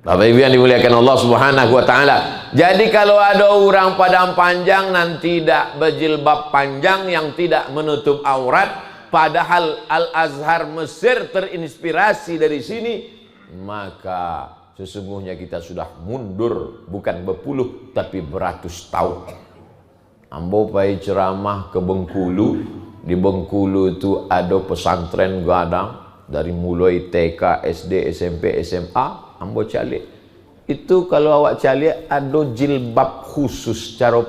Bapak Ibu yang dimuliakan Allah Subhanahu wa taala. Jadi kalau ada orang Padang Panjang nan tidak berjilbab panjang yang tidak menutup aurat, padahal Al-Azhar Mesir terinspirasi dari sini, maka sesungguhnya kita sudah mundur bukan berpuluh tapi beratus tahun. Ambo pai ceramah ke Bengkulu. Di Bengkulu itu ada pesantren gadang dari mulai TK, SD, SMP, SMA. Ambo calik itu kalau awak calik ada jilbab khusus, cara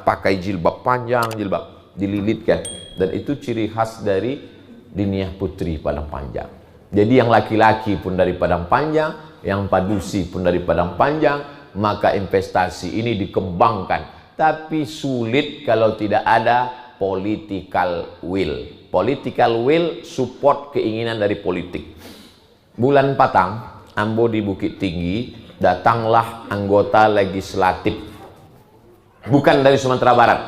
pakai jilbab panjang, jilbab dililitkan, dan itu ciri khas dari Diniyah Putri Padang Panjang. Jadi yang laki-laki pun dari Padang Panjang, yang padusi pun dari Padang Panjang, maka investasi ini dikembangkan. Tapi sulit kalau tidak ada political will. Political will support keinginan dari politik. Bulan Patang Ambo di Bukit Tinggi, datanglah anggota legislatif, bukan dari Sumatera Barat,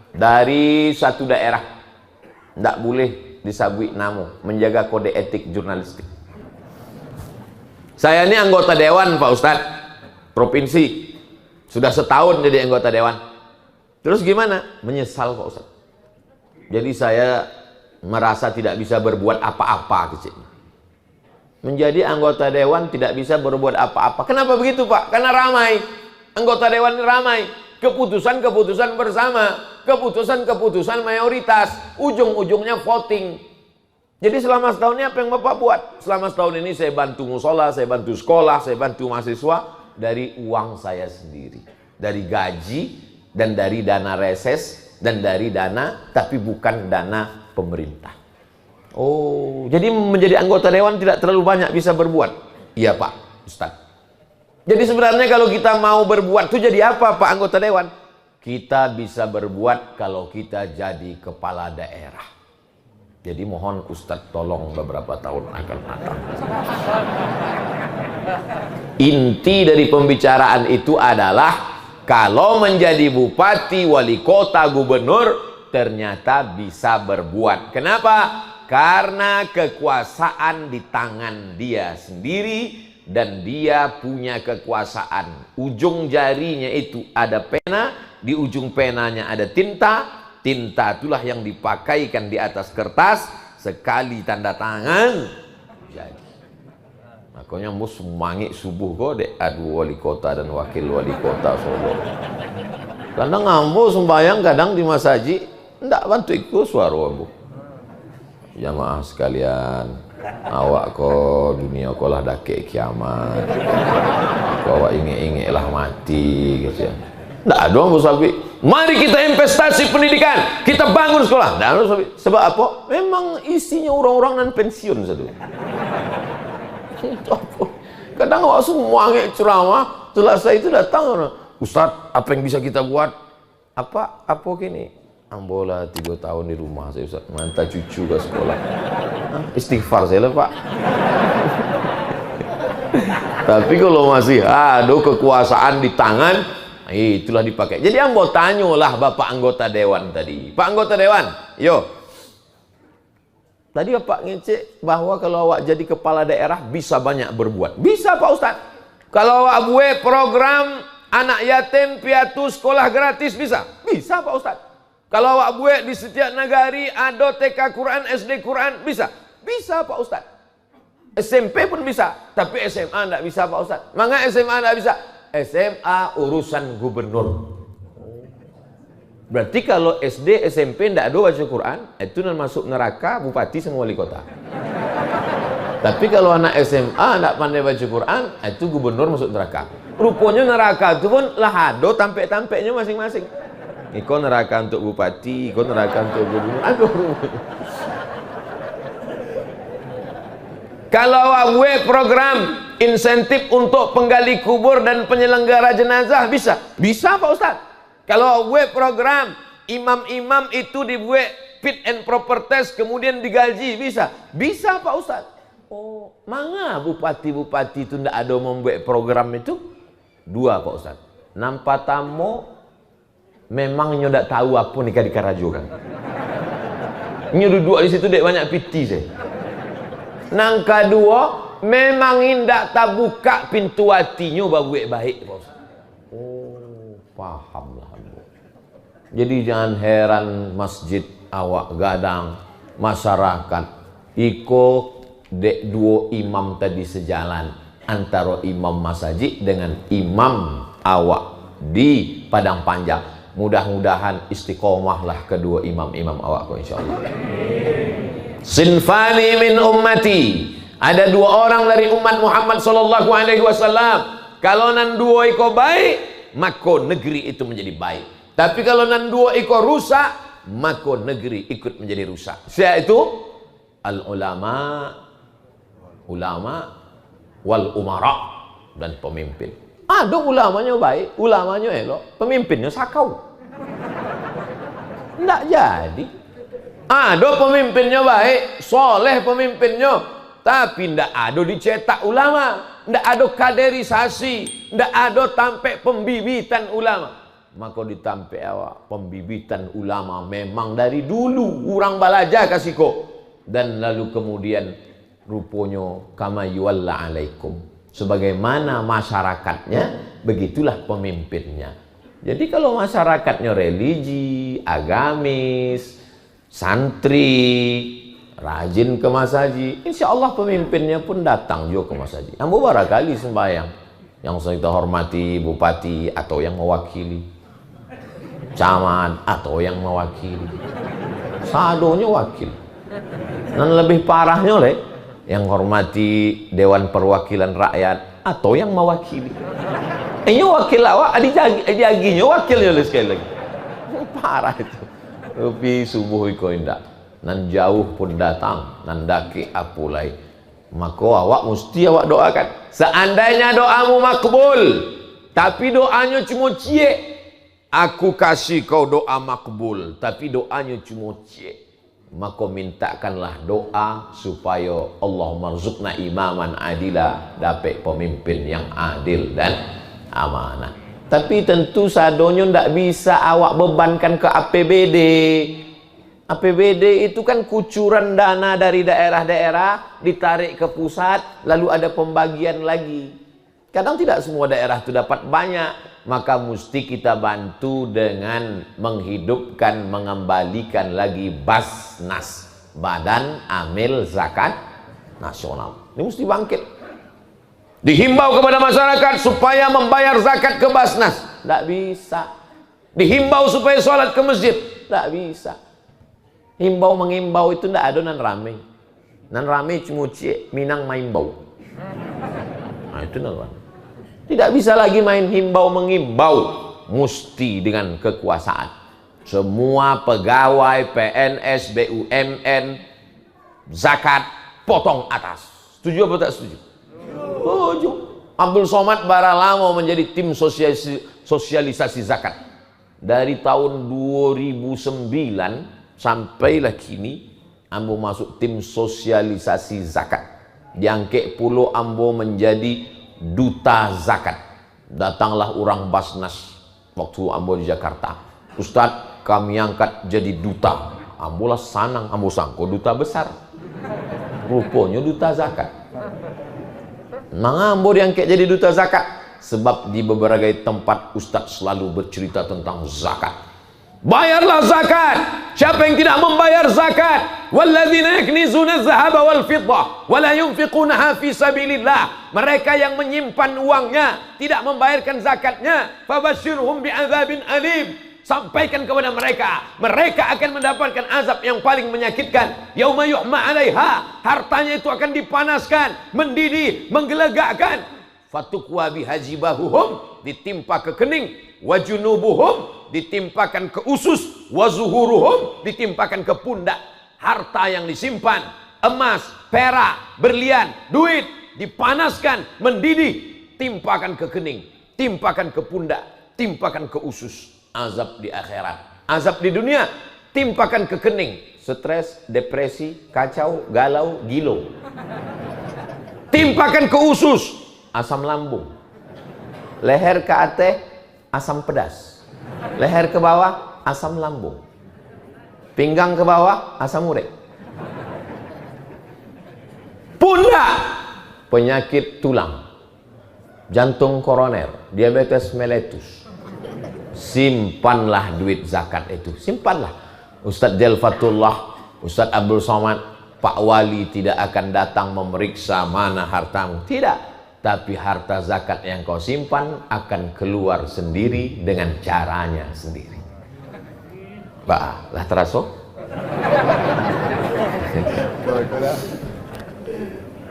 dari satu daerah. Tidak boleh disabui namo, menjaga kode etik jurnalistik. Saya ini anggota dewan Pak Ustadz, provinsi, sudah setahun jadi anggota dewan. Terus gimana? Menyesal Pak Ustadz. Jadi saya merasa tidak bisa berbuat apa-apa kecil. Menjadi anggota dewan tidak bisa berbuat apa-apa. Kenapa begitu Pak? Karena ramai. Anggota dewan ramai. Keputusan-keputusan bersama. Keputusan-keputusan mayoritas. Ujung-ujungnya voting. Jadi selama setahun ini apa yang Bapak buat? Selama setahun ini saya bantu musola, saya bantu sekolah, saya bantu mahasiswa. Dari uang saya sendiri. Dari gaji dan dari dana reses. Dan dari dana, tapi bukan dana pemerintah. Oh, jadi menjadi anggota dewan tidak terlalu banyak bisa berbuat. Iya Pak Ustadz. Jadi sebenarnya kalau kita mau berbuat itu jadi apa Pak anggota dewan? Kita bisa berbuat kalau kita jadi kepala daerah. Jadi mohon Ustadz tolong beberapa tahun akan datang. Inti dari pembicaraan itu adalah kalau menjadi bupati, wali kota, gubernur ternyata bisa berbuat. Kenapa? Karena kekuasaan di tangan dia sendiri dan dia punya kekuasaan. Ujung jarinya itu ada pena, di ujung penanya ada tinta. Tinta itulah yang dipakaikan di atas kertas, sekali tanda tangan jadi. Makanya mus semangat subuh kok dek adu wali kota dan wakil wali kota Solo. Kadang ambo sembahyang kadang di masjid ndak bantu ikut suara ambo. Jamaah sekalian, awak ko dunia ko lah dakek kiamat. Ko awak inge-inge lah mati gitu ya. Ndak ada ambo sabi. Mari kita investasi pendidikan, kita bangun sekolah. Ndak ada sabi. Sebab apa? Memang isinya orang-orang non pensiun satu. Kadang awak semua ceramah, selesai itu datang, Ustadz, apa yang bisa kita buat? Apa gini? Ambola 3 tahun di rumah saya Ustadz, mantap cucu ke sekolah. Istighfar saya lah Pak. Tapi kalau masih ada kekuasaan di tangan, itulah dipakai. Jadi ambo tanyalah Bapak anggota dewan tadi. Pak anggota dewan, yo. Tadi Bapak ngecek bahwa kalau awak jadi kepala daerah bisa banyak berbuat. Bisa Pak Ustadz. Kalau awak buat program anak yatim piatu sekolah gratis bisa. Bisa Pak Ustadz. Kalau awak buat di setiap negari ada TK Quran, SD Quran bisa. Bisa Pak Ustadz. SMP pun bisa. Tapi SMA enggak bisa Pak Ustadz. Maka SMA enggak bisa. SMA urusan gubernur. Berarti kalau SD, SMP tidak ada baca Quran, itu nan masuk neraka bupati sama wali kota. Tapi kalau anak SMA tidak pandai baca Quran, itu gubernur masuk neraka. Rupanya neraka itu pun lah ada tampek-tampeknya masing-masing. Iko neraka untuk bupati, iko neraka untuk gubernur. Aduh. Kalau awak program insentif untuk penggali kubur dan penyelenggara jenazah bisa? Bisa Pak Ustadz. Kalau web program imam-imam itu dibuat fit and proper test kemudian digaji bisa? Bisa Pak Ustadz. Oh, manga bupati-bupati itu tidak ada membuat program itu? 2 Pak Ustadz. Nampak tamu memang nyodak tahu apa nikah dikarajukan. Nyo duduk di situ dek banyak piti saya. Nang kedua memang indak tak buka pintu hatinya baik-baik, Pak Ustaz. Oh, pahamlah. Jadi jangan heran masjid awak gadang, masyarakat iko dek duo imam tadi sejalan antara imam masjid dengan imam awak di Padang Panjang. Mudah-mudahan istiqomahlah kedua imam-imam awak ko insyaallah. Sinfani min ummati, ada dua orang dari umat Muhammad sallallahu alaihi wasallam. Kalau nan dua iko baik, maka negeri itu menjadi baik. Tapi kalau nan dua iko rusak, maka negeri ikut menjadi rusak. Siapa itu? Al ulama wal umara, dan pemimpin. Ada ulamanya baik, ulamanya elok, pemimpinnya sakau. Tidak jadi. Ada pemimpinnya baik, soleh pemimpinnya, tapi tidak ada dicetak ulama, tidak ada kaderisasi, tidak ada tampe pembibitan ulama. Maka ditampe awak pembibitan ulama memang dari dulu orang balaja kasihko, dan lalu kemudian rupanya kama yuwalla alaikum, sebagaimana masyarakatnya begitulah pemimpinnya. Jadi kalau masyarakatnya religi, agamis, santri, rajin ke masjid, insya Allah pemimpinnya pun datang juga ke masjid. Ambo barangkali sembahyang, yang kita hormati bupati atau yang mewakili, camat atau yang mewakili, sadonya wakil. Dan lebih parahnya oleh yang hormati Dewan Perwakilan Rakyat atau yang mewakili. Ini wakil awak, adiaginya wakilnya sekali lagi. Parah itu. Tapi subuh iko indah, nan jauh pun datang, nan daki apulai. Maka awak mesti awak doakan. Seandainya doamu makbul, tapi doanya cuma cie, aku kasih kau doa makbul, tapi doanya cuma cie, maka mintakanlah doa supaya Allah marzuqna imaman adila, dapat pemimpin yang adil dan amanah. Tapi tentu sadonya ndak bisa awak bebankan ke APBD. APBD itu kan kucuran dana dari daerah-daerah ditarik ke pusat, lalu ada pembagian lagi. Kadang tidak semua daerah itu dapat banyak, maka mesti kita bantu dengan menghidupkan, mengembalikan lagi Basnas, Badan Amil Zakat Nasional. Ini mesti bangkit. Dihimbau kepada masyarakat supaya membayar zakat ke Basnas, tidak bisa. Dihimbau supaya sholat ke masjid, tidak bisa. Himbau mengimbau itu tidak ada nan rame. Nan rame cuma cie minang main bau. Nah itu nan rame. Tidak bisa lagi main himbau mengimbau, mesti dengan kekuasaan. Semua pegawai PNS, BUMN, zakat potong atas. Setuju apa tak setuju? Setuju. Abdul Somad Baralamo menjadi tim sosialisasi zakat. Dari tahun 2009 sampailah kini ambo masuk tim sosialisasi zakat. Diangkat pulau ambo menjadi duta zakat. Datanglah orang Basnas waktu ambo di Jakarta. Ustadz, kami angkat jadi duta. Ambo lah sanang, ambo sangko duta besar. Rupanya duta zakat. Nah, ambo diangkat jadi duta zakat sebab di beberapa tempat Ustadz selalu bercerita tentang zakat. Bayarlah zakat. Siapa yang tidak membayar zakat, walladzina yaknizuna adh-dhahaba wal fiddah wa la yunfiqunaha fi sabilillah, mereka yang menyimpan uangnya tidak membayarkan zakatnya, fabashshirhum bi'adzabin alim, sampaikan kepada mereka, mereka akan mendapatkan azab yang paling menyakitkan. Yauma yuhma 'alaiha, hartanya itu akan dipanaskan, mendidih, menggelegakkan. Fatukwa bihajibahuhum, ditimpa ke kening, wajunubuhum, ditimpakan ke usus, wazuhuruhum, ditimpakan ke pundak. Harta yang disimpan, emas, perak, berlian, duit, dipanaskan, mendidih, timpakan ke kening, timpakan ke pundak, timpakan ke usus. Azab di akhirat. Azab di dunia, timpakan ke kening, stres, depresi, kacau, galau, gilo. Timpakan ke usus, asam lambung. Leher ke atas, asam pedas. Leher ke bawah, asam lambung. Pinggang ke bawah, asam urat. Pundak, penyakit tulang, jantung koroner, diabetes mellitus. Simpanlah duit zakat itu, simpanlah. Ustadz Jalfatullah, Ustadz Abdul Somad, Pak Wali tidak akan datang memeriksa mana hartamu, tidak. Tapi harta zakat yang kau simpan akan keluar sendiri dengan caranya sendiri. Bah, lah teraso.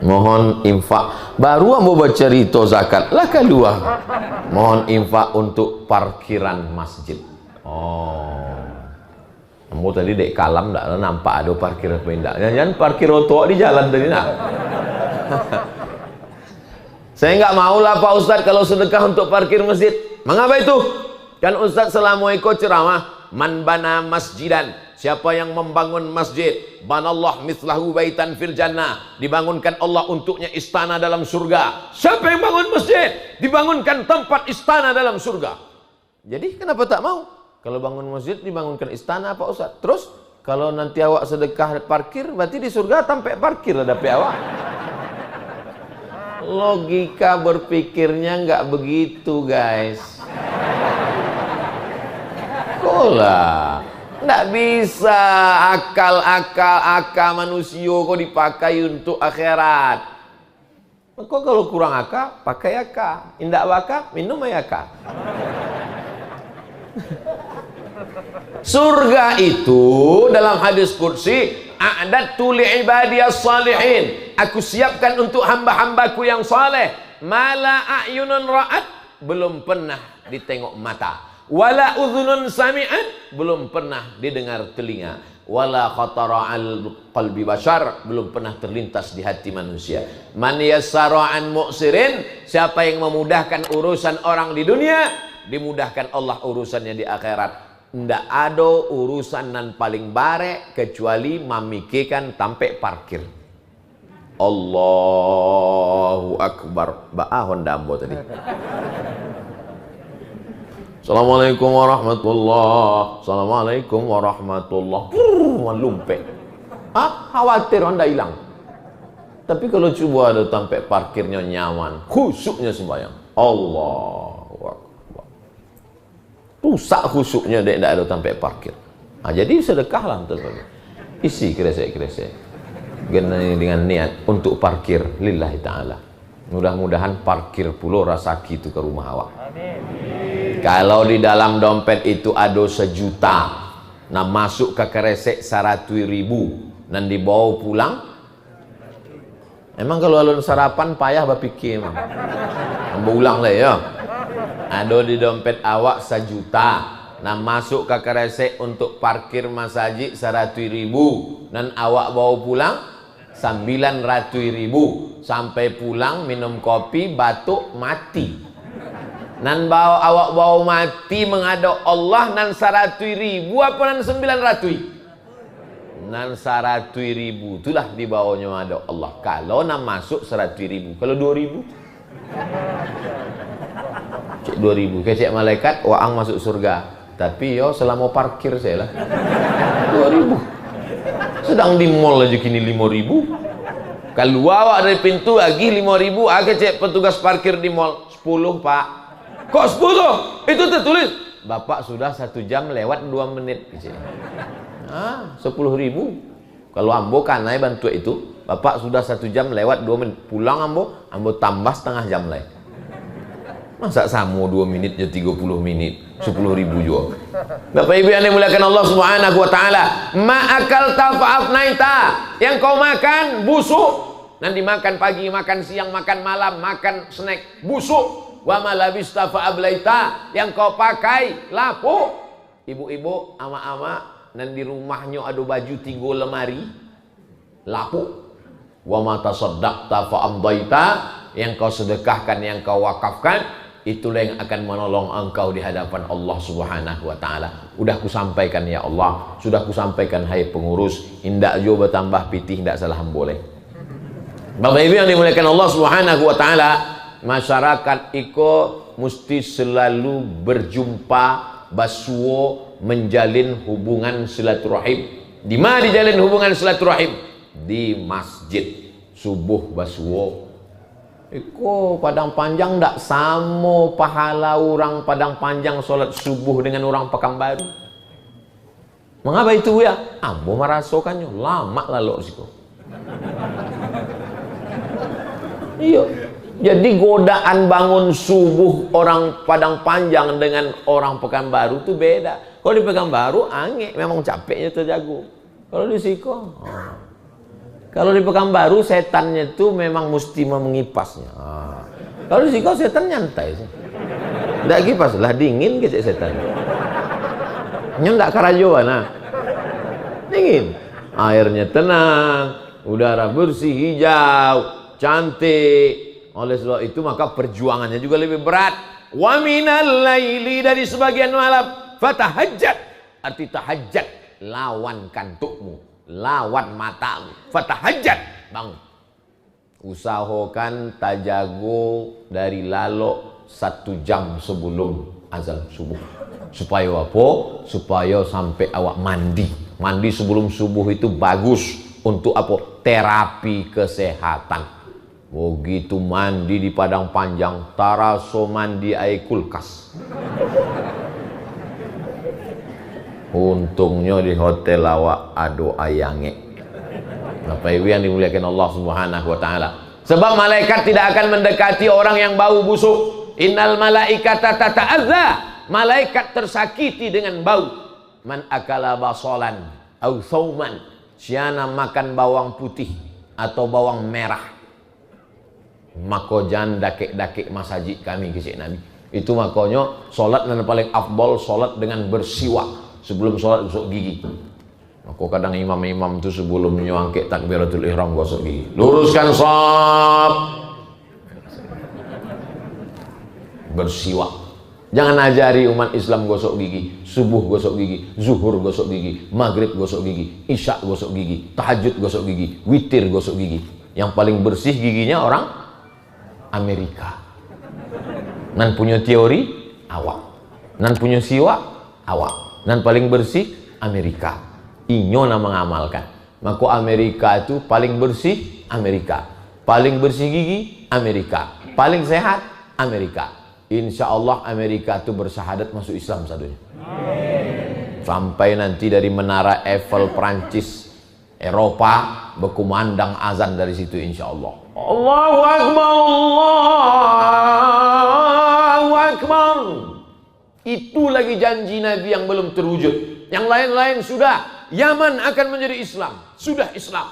Mohon infak. Baru ambo baca rito zakat lah keluar. Mohon infak untuk parkiran masjid. Oh, ambo tadi dek kalam dak nampak ada parkir pindah. Jangan parkir otok di jalan tadi nak. Saya nggak mau lah Pak Ustadz kalau sedekah untuk parkir masjid. Mengapa itu? Kan Ustadz selama ikut ceramah, man bana masjidan, siapa yang membangun masjid, banallah mithlahu baitan fil jannah, dibangunkan Allah untuknya istana dalam surga. Siapa yang bangun masjid, dibangunkan tempat istana dalam surga. Jadi kenapa tak mau? Kalau bangun masjid dibangunkan istana Pak Ustadz. Terus kalau nanti awak sedekah parkir, berarti di surga tampak parkir ada awak. Logika berpikirnya nggak begitu guys. Kolah nggak bisa akal manusia kok dipakai untuk akhirat. Kok kalau kurang akal pakai akal, indak akal minum akal. Surga itu dalam hadis qudsi, a'dadtu li'ibadiyas salihin, aku siapkan untuk hamba-hambaku yang saleh, mala a'yunun ra'at, belum pernah ditengok mata, wala udhunun sami'at, belum pernah didengar telinga, wala khatara al qalbi bashar, belum pernah terlintas di hati manusia. Man yassara an mu'sirin, siapa yang memudahkan urusan orang di dunia, dimudahkan Allah urusannya di akhirat. Ndak ada urusan nan paling bare kecuali memikirkan tampe parkir. Allahu Akbar. Ba'ahon dambo tadi. Assalamualaikum warahmatullah. Assalamualaikum warahmatullah. Lumpe. Khawatir anda hilang. Tapi kalau coba ada tampe parkirnya nyaman, khusyuknya sembahyang. Allahu Akbar. Rusak khusyuknya dia tidak ada sampai parkir. Nah, jadi sedekahlah teman-teman. Isi kresek-kresek dengan niat untuk parkir lillahi ta'ala. Mudah-mudahan parkir pulau rasaki itu ke rumah awak. Amin. Kalau di dalam dompet itu ada 1 juta, nah masuk ke kresek 100.000 dan dibawa pulang. Emang kalau alun sarapan payah berpikir emang. Ambil ulang lah ya. Ada di dompet awak 1 juta, nah masuk ke kresek untuk parkir masjid 100.000 dan awak bawa pulang 900.000. Sampai pulang minum kopi batuk mati. Nan awak bawa mati menghadap Allah nan 100.000 apa nan 900? Nan 100.000 itulah dibawanya menghadap Allah. Kalau nan masuk 100.000, kalau 2.000 cek 2.000, kecek malaikat waang masuk surga. Tapi yo selama parkir saya lah 2.000. Sedang di mall aja kini 5.000. Kalau awak dari pintu lagi 5.000, kecek petugas parkir di mall 10 pak. Kok 10? Itu tertulis Bapak sudah 1 jam lewat 2 menit. 10.000. Kalau ambo kanai bantu itu, Bapak sudah 1 jam lewat 2 menit. Pulang ambo tambah setengah jam lain. Masa samo 2 menit jadi 30 menit, 10.000 juga. Bapak Ibu yang dimuliakan Allah Subhanahu wa taala, ma'akal tafa'afnaita, yang kau makan busuk, nanti makan pagi, makan siang, makan malam, makan snack busuk. Wa malabista fa'ablaita, yang kau pakai lapuk. Ibu-ibu, ama-ama, dan di rumahnya ada baju 3 lemari lapuk. Wa ma tasaddaqta fa'amdaita, yang kau sedekahkan, yang kau wakafkan, itulah yang akan menolong engkau di hadapan Allah Subhanahu wa taala. Udah kusampaikan ya Allah, sudah kusampaikan hai pengurus, indak jo bertambah pitih, indak salah boleh. Bapak Ibu yang dimuliakan Allah Subhanahu wa taala, masyarakat iko mesti selalu berjumpa basuo, menjalin hubungan silaturahim. Di mana dijalin hubungan silaturahim? Di masjid. Subuh basuo, Iko Padang Panjang ndak sama pahala orang Padang Panjang sholat subuh dengan orang Pekanbaru. Mengapa itu ya? Ambo merasakannya lama lalu siko. Iya. Jadi godaan bangun subuh orang Padang Panjang dengan orang Pekanbaru itu beda. Kalau di Pekanbaru ange, memang capeknya terjago. Kalau di siko, kalau di Pekanbaru setannya itu memang mesti mengipasnya. Kalau di siko setan nyantai sih. Nggak kipas lah, dingin kecek setan. Nyendak karajoan nah. Dingin. Airnya tenang, udara bersih, hijau, cantik. Oleh sebab itu maka perjuangannya juga lebih berat. Wa minal laili, dari sebagian malam, fatahajjat, arti tahajjat, lawan kantukmu, lawan matamu. Fatahajjat, bangun. Usahakan tajago dari lalok 1 jam sebelum azan subuh. Supaya apa? Supaya sampai awak mandi. Mandi sebelum subuh itu bagus untuk apa? Terapi kesehatan. Begitu mandi di Padang Panjang, taraso mandi air kulkas. Untungnya di hotel awak ado ayange. Bapak Ibu yang dimuliakan Allah Subhanahu wa taala. Sebab malaikat tidak akan mendekati orang yang bau busuk. Innal malaikata tata'adza. Malaikat tersakiti dengan bau. Man akala basolan au thauman. Siana makan bawang putih atau bawang merah. Maka jangan dakik-dakik masajid kami kisah Nabi. Itu makanya solat yang paling afdol solat dengan bersiwak sebelum solat gosok gigi. Maka kadang imam-imam itu sebelum nyangkit takbiratul ihram gosok gigi. Luruskan shaf. Bersiwak. Jangan ajari umat Islam gosok gigi. Subuh gosok gigi, zuhur gosok gigi, maghrib gosok gigi, isya gosok gigi, tahajud gosok gigi, witir gosok gigi. Yang paling bersih giginya orang Amerika. Nan punya teori awak. Nan punya siwak awak. Nan paling bersih Amerika. Inyo na mengamalkan. Maka Amerika itu paling bersih Amerika. Paling bersih gigi Amerika. Paling sehat Amerika. Insya Allah Amerika itu bersyahadat masuk Islam satunya. Sampai nanti dari menara Eiffel Prancis, Eropa berkumandang azan dari situ insya Allah. Allahu Akbar, Allahu Akbar. Itu lagi janji Nabi yang belum terwujud. Yang lain-lain sudah. Yaman akan menjadi Islam. Sudah Islam.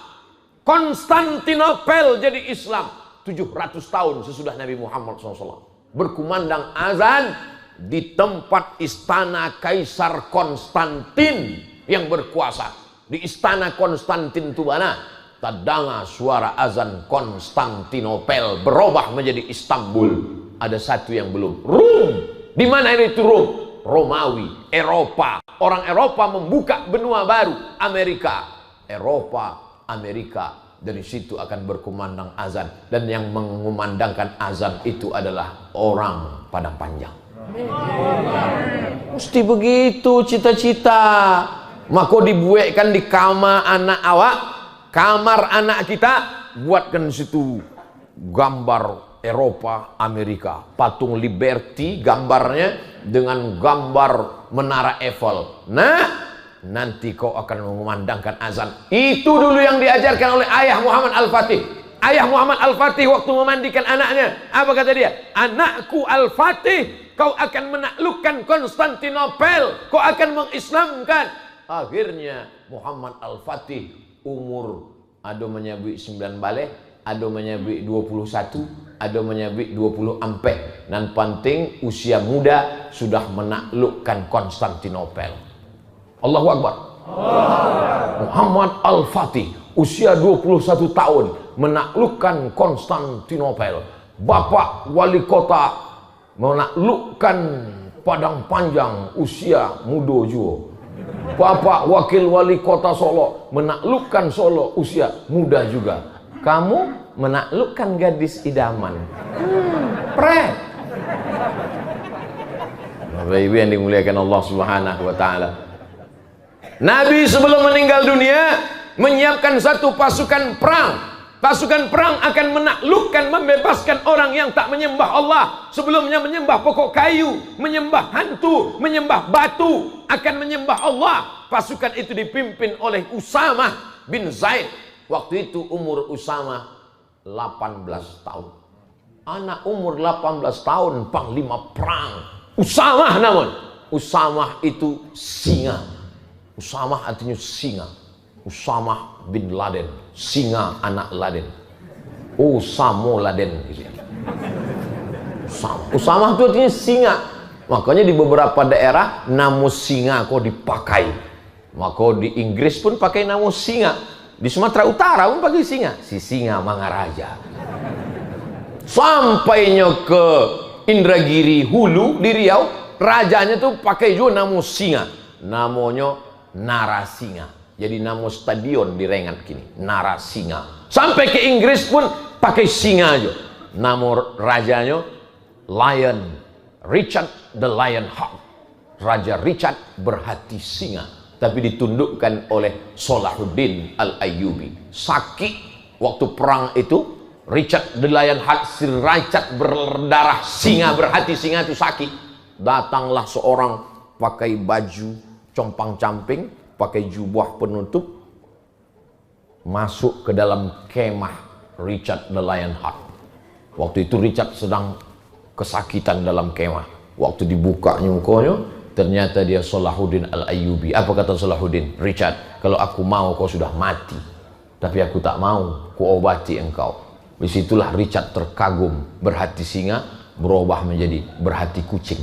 Konstantinopel jadi Islam. 700 tahun sesudah Nabi Muhammad SAW. Berkumandang azan di tempat istana Kaisar Konstantin yang berkuasa. Di istana Konstantin itu mana? Tadanga suara azan Konstantinopel berubah menjadi Istanbul. Ada satu yang belum. Rum. Di mana itu Rum? Romawi, Eropa. Orang Eropa membuka benua baru. Amerika, Eropa, Amerika. Dari situ akan berkumandang azan. Dan yang mengumandangkan azan itu adalah orang Padang Panjang. Mesti begitu cita-cita. Maka dibuatkan di kamar anak awak. Kamar anak kita, buatkan situ gambar Eropa, Amerika, patung Liberty gambarnya dengan gambar menara Eiffel. Nah, nanti kau akan mengumandangkan azan. Itu dulu yang diajarkan oleh ayah Muhammad Al-Fatih. Ayah Muhammad Al-Fatih waktu memandikan anaknya, apa kata dia? Anakku Al-Fatih, kau akan menaklukkan Konstantinopel, kau akan mengislamkan. Akhirnya Muhammad Al-Fatih umur ada menyabik 9 balik, ada menyabik 21, ada menyabik 20 ampek. Dan penting usia muda sudah menaklukkan Konstantinopel. Allahu Akbar. Muhammad Al-Fatih usia 21 tahun menaklukkan Konstantinopel. Bapak wali kota menaklukkan Padang Panjang usia muda juga. Bapak wakil wali kota Solo menaklukkan Solo usia muda juga. Kamu menaklukkan gadis idaman. Pret. Bapak Ibu yang dimuliakan Allah Subhanahu wa taala. Nabi sebelum meninggal dunia menyiapkan satu pasukan perang. Pasukan perang akan menaklukkan, membebaskan orang yang tak menyembah Allah. Sebelumnya menyembah pokok kayu, menyembah hantu, menyembah batu, akan menyembah Allah. Pasukan itu dipimpin oleh Usamah bin Zaid. Waktu itu umur Usamah 18 tahun. Anak umur 18 tahun, panglima perang. Usamah namun. Usamah itu singa. Usamah artinya singa. Usamah bin Laden, singa anak Laden. Usamo Laden. Usamah itu artinya singa. Makanya di beberapa daerah nama singa kok dipakai. Maka di Inggris pun pakai nama singa. Di Sumatera Utara pun pakai singa. Si singa Mangaraja. Sampainya ke Indragiri Hulu di Riau, rajanya tuh pakai juga nama singa. Namanya Narasinga. Jadi nama stadion di Rengat kini, Narasinga. Sampai ke Inggris pun pakai singa aja. Nama rajanya Lion, Richard the Lionheart. Raja Richard berhati singa. Tapi ditundukkan oleh Salahuddin Al-Ayyubi. Sakit waktu perang itu, Richard the Lionheart, si Richard berdarah singa, berhati singa itu sakit. Datanglah seorang pakai baju compang-camping, pakai jubah penutup, masuk ke dalam kemah Richard the Lionheart. Waktu itu Richard sedang kesakitan dalam kemah. Waktu dibuka nyungkonya, ternyata dia Salahuddin Al-Ayyubi. Apa kata Salahuddin? Richard, kalau aku mau kau sudah mati, tapi aku tak mau, ku obati engkau. Disitulah Richard terkagum, berhati singa berubah menjadi berhati kucing.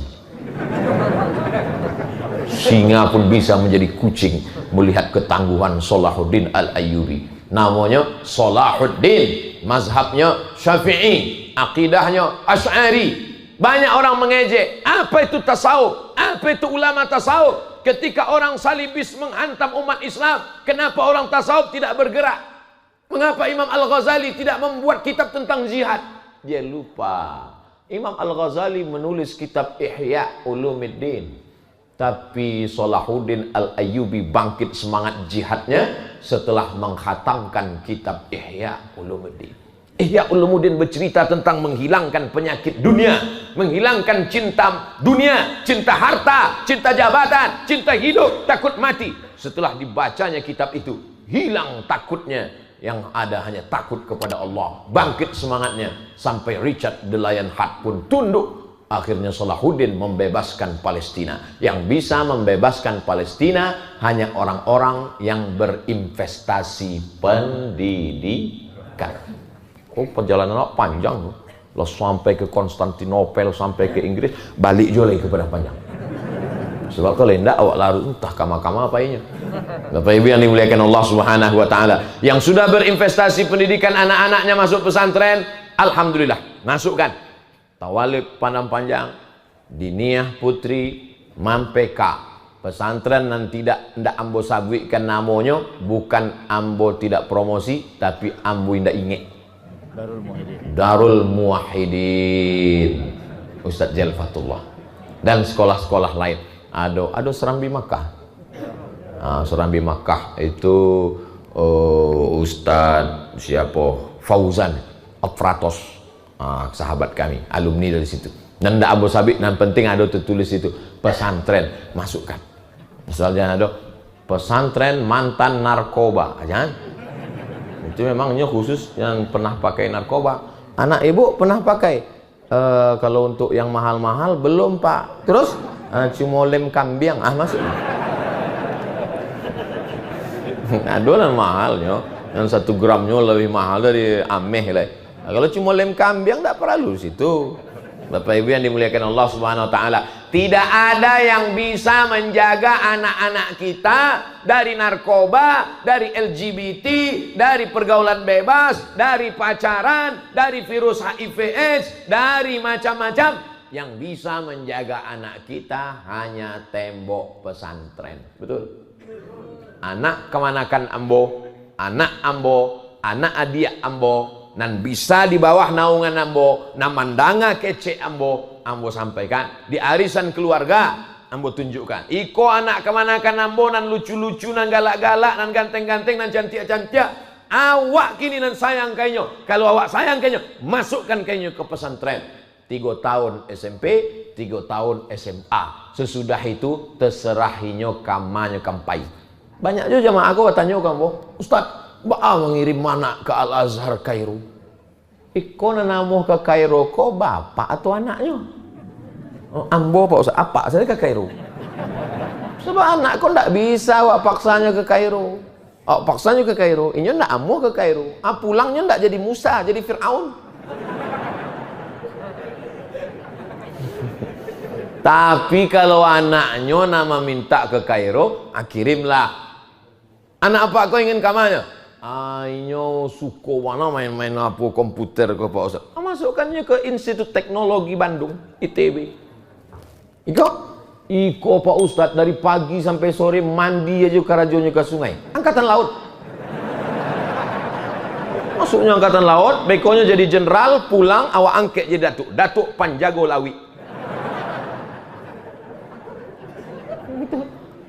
Singa pun bisa menjadi kucing melihat ketangguhan Salahuddin Al-Ayyubi. Namanya Salahuddin, mazhabnya Syafi'i, akidahnya Asy'ari. Banyak orang mengejek, apa itu tasawuf? Apa itu ulama tasawuf? Ketika orang salibis menghantam umat Islam, kenapa orang tasawuf tidak bergerak? Mengapa Imam Al-Ghazali tidak membuat kitab tentang jihad? Dia lupa. Imam Al-Ghazali menulis kitab Ihya Ulumuddin. Tapi Salahuddin Al-Ayyubi bangkit semangat jihadnya setelah mengkhatamkan kitab Ihya Ulumuddin. Ihya Ulumuddin bercerita tentang menghilangkan penyakit dunia, menghilangkan cinta dunia, cinta harta, cinta jabatan, cinta hidup, takut mati. Setelah dibacanya kitab itu, hilang takutnya, yang ada hanya takut kepada Allah. Bangkit semangatnya sampai Richard the Lionheart pun tunduk. Akhirnya Salahuddin membebaskan Palestina. Yang bisa membebaskan Palestina hanya orang-orang yang berinvestasi pendidikan. Oh, perjalanan panjang loh. Lo sampai ke Konstantinopel, sampai ke Inggris, balik juga lagi kepada panjang. Sebab kalau tidak awak larut entah kama-kama apa ini. Bapak Ibu yang dimuliakan Allah Subhanahu wa taala, yang sudah berinvestasi pendidikan anak-anaknya masuk pesantren, alhamdulillah, masukkan. Tawalib Padang Panjang, Diniyah Putri, Mampeka. Pesantren yang tidak ambo sabwikan namanya, bukan ambo tidak promosi, tapi ambo tidak ingat. Darul Muwahhidin Ustadz Jalfatullah. Dan sekolah-sekolah lain. Ada Serambi Makkah. Serambi Makkah itu Ustadz siapa? Fauzan Afratos. Sahabat kami, alumni dari situ. Dan tidak Abu Sabik, dan penting ada tertulis itu pesantren, masukkan. Misalnya ada pesantren mantan narkoba, jangan. Itu memangnya khusus yang pernah pakai narkoba. Anak ibu pernah pakai. Kalau untuk yang mahal-mahal belum pak. Terus cuma lem kambiang, masuk. Ada yang mahalnya, yang 1 gramnya lebih mahal dari ameh lah. Nah, kalau cuma lem kambing tidak perlu situ. Bapak Ibu yang dimuliakan Allah Subhanahu wa taala, tidak ada yang bisa menjaga anak-anak kita dari narkoba, dari LGBT, dari pergaulan bebas, dari pacaran, dari virus HIV/AIDS, dari macam-macam. Yang bisa menjaga anak kita hanya tembok pesantren. Betul? Anak kemanakan ambo, anak adia ambo, dan bisa di bawah naungan ambo, namandanga kece ambo sampaikan di arisan keluarga, ambo tunjukkan iko anak kemanakan ambo, nan lucu-lucu, nan galak-galak, nan ganteng-ganteng, nan cantik-cantik, awak kini nan sayang kainyo. Kalau awak sayang kainyo, masukkan kainyo ke pesantren. 3 tahun SMP, 3 tahun SMA. Sesudah itu terserah inyo kamanyo kampai. Banyak juga jamaah aku tanya kamu, Ustaz, ba'a mengirim mana ke Al-Azhar Kairo? Iko nanamuh ke Kairo, kok bapak atau anaknya? Ambo Pak Ustaz, apa saya ke Kairo? Sebab anak kok ndak bisa awak paksanya ke Kairo. Awak paksanya ke Kairo, inyo ndak amuh ke Kairo. Pulangnya ndak jadi Musa, jadi Fir'aun. Tapi kalau anaknya nama minta ke Kairo, kirimlah. Anak apa kau ingin kamanya? Inyo suka mana main-main apa komputer ke Pak Ustaz. Masukkannya ke Institut Teknologi Bandung, ITB. Iko Pak Ustaz dari pagi sampai sore mandi aja karajonya ke sungai. Angkatan laut. Masuknya angkatan laut, bekonya jadi jenderal, pulang awak angket jadi datuk. Datuk Panjago Lawi.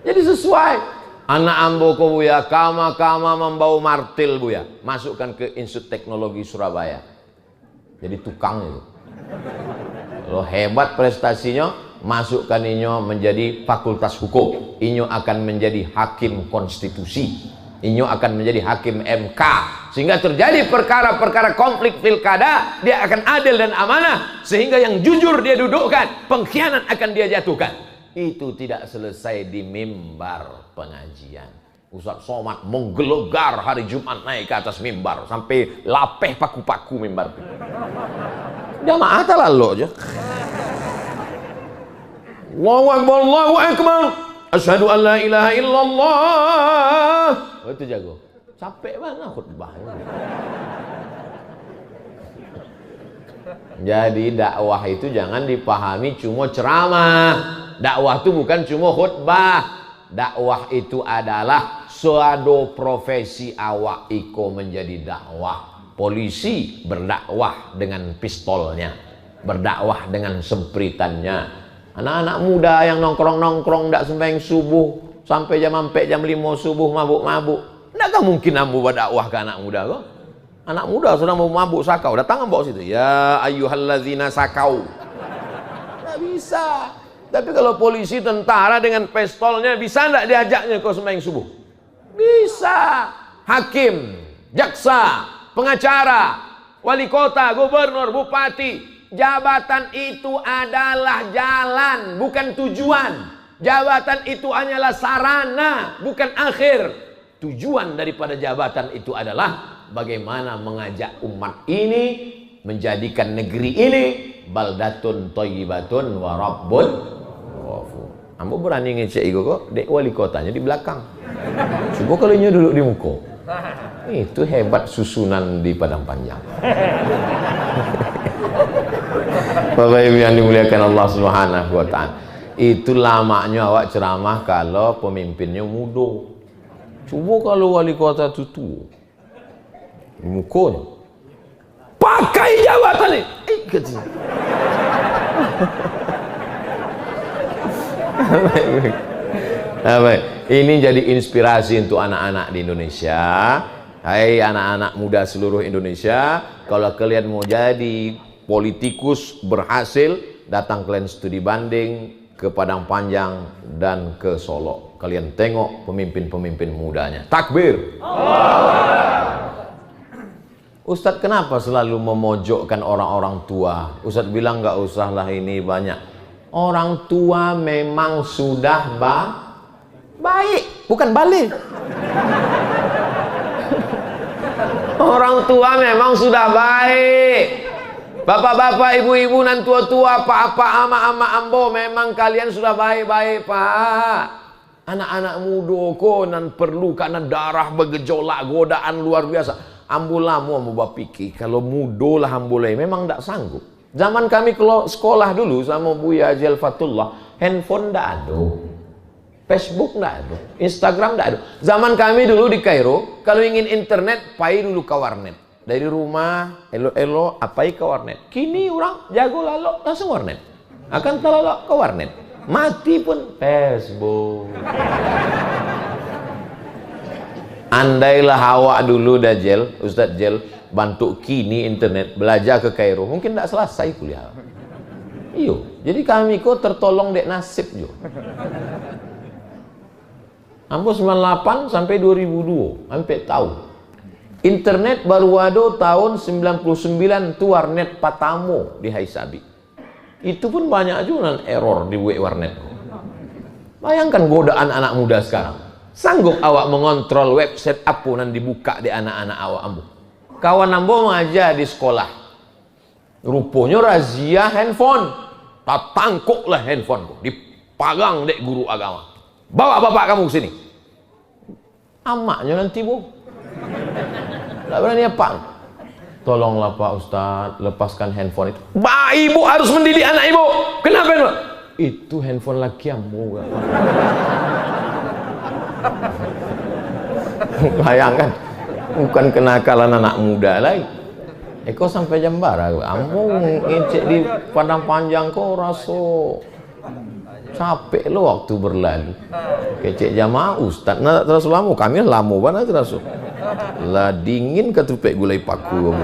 Jadi sesuai. Anak ambo ko buya, kama membawa martil buya. Masukkan ke Institut Teknologi Surabaya. Jadi tukang itu. Kalau hebat prestasinya, masukkan inyo menjadi fakultas hukum. Inyo akan menjadi hakim konstitusi. Inyo akan menjadi hakim MK. Sehingga terjadi perkara-perkara konflik pilkada, dia akan adil dan amanah. Sehingga yang jujur dia dudukkan, pengkhianat akan dia jatuhkan. Itu tidak selesai di mimbar pengajian. Ustaz Somad menggelegar hari Jumat naik ke atas mimbar sampai lapeh paku-paku mimbar. Jamaah tak lalu aja. Allahu Akbar, Allahu Akbar. Asyhadu an la ilaha illallah. Itu jago. Capek banget khutbahnya. Jadi dakwah itu jangan dipahami cuma ceramah. Dakwah itu bukan cuma khutbah. Dakwah itu adalah suatu profesi awak iko menjadi dakwah. Polisi berdakwah dengan pistolnya, berdakwah dengan sempritannya. Anak-anak muda yang nongkrong-nongkrong ndak sembahyang subuh sampai jam 5 subuh mabuk-mabuk. Ndak mungkin ambu berdakwah ke anak muda kok. Anak muda sudah mau mabuk sakau, datang bawa situ. Ya ayyuhallazina sakau. Nggak bisa. Tapi kalau polisi, tentara dengan pistolnya, bisa nggak diajaknya kau sembahyang subuh? Bisa. Hakim, jaksa, pengacara, wali kota, gubernur, bupati. Jabatan itu adalah jalan, bukan tujuan. Jabatan itu hanyalah sarana, bukan akhir. Tujuan daripada jabatan itu adalah bagaimana mengajak umat ini, menjadikan negeri ini baldatun thayyibatun wa rabbun ghafur. Ambo berani ngecek itu kok, dek wali kotanya di belakang. Coba kalau nya duduk di muka. Itu hebat susunan di Padang Panjang. Bapak Ibu yang dimuliakan Allah Subhanahu wa taala. Itu lamanya awak ceramah kalau pemimpinnya muda. Coba kalau wali kota itu tua. Mukanya pakai jabatan ini. Ini jadi inspirasi untuk anak-anak di Indonesia. Hai anak-anak muda seluruh Indonesia, kalau kalian mau jadi politikus berhasil, datang kalian studi banding ke Padang Panjang dan ke Solo. Kalian tengok pemimpin-pemimpin mudanya. Takbir. Ustadz kenapa selalu memojokkan orang-orang tua? Ustadz bilang nggak usahlah ini banyak. Orang tua memang sudah baik, bukan balik. Orang tua memang sudah baik. Bapak-bapak, ibu-ibu, nan tua-tua, apa-apa, ama-ama, ambo, memang kalian sudah baik-baik, Pak. Anak-anak muda kok nan perlu karena darah bergejolak, godaan luar biasa. Ambulah mau pikir kalau mudo lah ambulai memang tak sanggup. Zaman kami kalau sekolah dulu sama Buya Haji Al-Fatullah, handphone tak ada, Facebook tak ada, Instagram tak ada. Zaman kami dulu di Kairo, kalau ingin internet, pai dulu ke warnet. Dari rumah, elo-elo, apai ke warnet. Kini orang jago lalu langsung warnet. Akan terlalu ke warnet. Mati pun Facebook. Andailah awak dulu dah Jel, Ustaz Jel, bantu kini internet, belajar ke Kairo, mungkin tak selesai kuliah. Iyo, jadi kami kok tertolong dek nasib jo. Ambo 98 sampai 2002, sampai tahu. Internet baru ada tahun 99 tu warnet Patamo di Haisabi. Itu pun banyak juga error di warnet. Bayangkan godaan anak muda sekarang. Sanggup awak mengontrol website apa yang dibuka di anak-anak awak ambo? Kawan ambo mengajar di sekolah. Rupanya razia handphone. Tak tangkuklah handphoneku, dipagang dek guru agama. Bawa bapak kamu ke sini. Amaknya nanti bu. Tak berani apa? Tolonglah Pak Ustadz, lepaskan handphone itu. Ibu harus mendidik anak ibu. Kenapa ibu? Itu handphone laki kamu. Bayangkan, bukan kenakalan anak muda lagi. Kau sampai jam berapa? Ambo ngecek di Padang Panjang kau rasa capek lo waktu berlalu. Kecek jamaah Ustaz, nak terus lama. Kami lama banget terus. Lah dingin ketupek gulai paku.